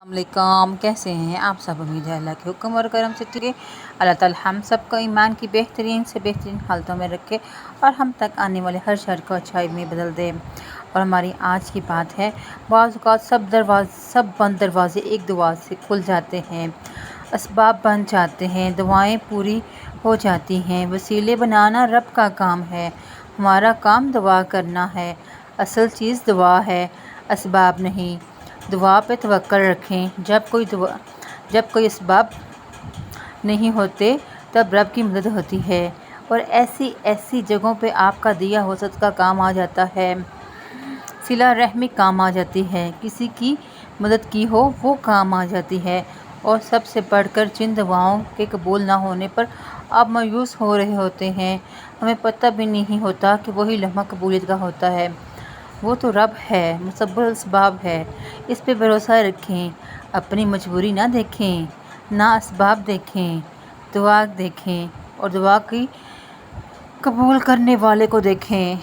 السلام علیکم، کیسے ہیں آپ سب؟ امید ہے اللہ کے حکم اور کرم سے ٹھیک ہے۔ اللہ تعالی ہم سب کو ایمان کی بہترین سے بہترین حالتوں میں رکھے اور ہم تک آنے والے ہر شر کو اچھائی میں بدل دے۔ اور ہماری آج کی بات ہے، بعض اوقات سب بند دروازے ایک دعا سے کھل جاتے ہیں، اسباب بن جاتے ہیں، دعائیں پوری ہو جاتی ہیں۔ وسیلے بنانا رب کا کام ہے، ہمارا کام دعا کرنا ہے۔ اصل چیز دعا ہے، اسباب نہیں۔ دعا پہ توکل رکھیں۔ جب کوئی اسباب نہیں ہوتے تب رب کی مدد ہوتی ہے، اور ایسی جگہوں پہ آپ کا دیا ہوا صدقہ کام آ جاتا ہے، صلہ رحمی کام آ جاتی ہے، کسی کی مدد کی ہو وہ کام آ جاتی ہے۔ اور سب سے بڑھ کر جن دعاؤں کے قبول نہ ہونے پر آپ مایوس ہو رہے ہوتے ہیں، ہمیں پتہ بھی نہیں ہوتا کہ وہی لمحہ قبولیت کا ہوتا ہے۔ وہ تو رب ہے، مسبب الاسباب ہے، اس پہ بھروسہ رکھیں۔ اپنی مجبوری نہ دیکھیں، نہ اسباب دیکھیں، دعا دیکھیں اور دعا کی قبول کرنے والے کو دیکھیں۔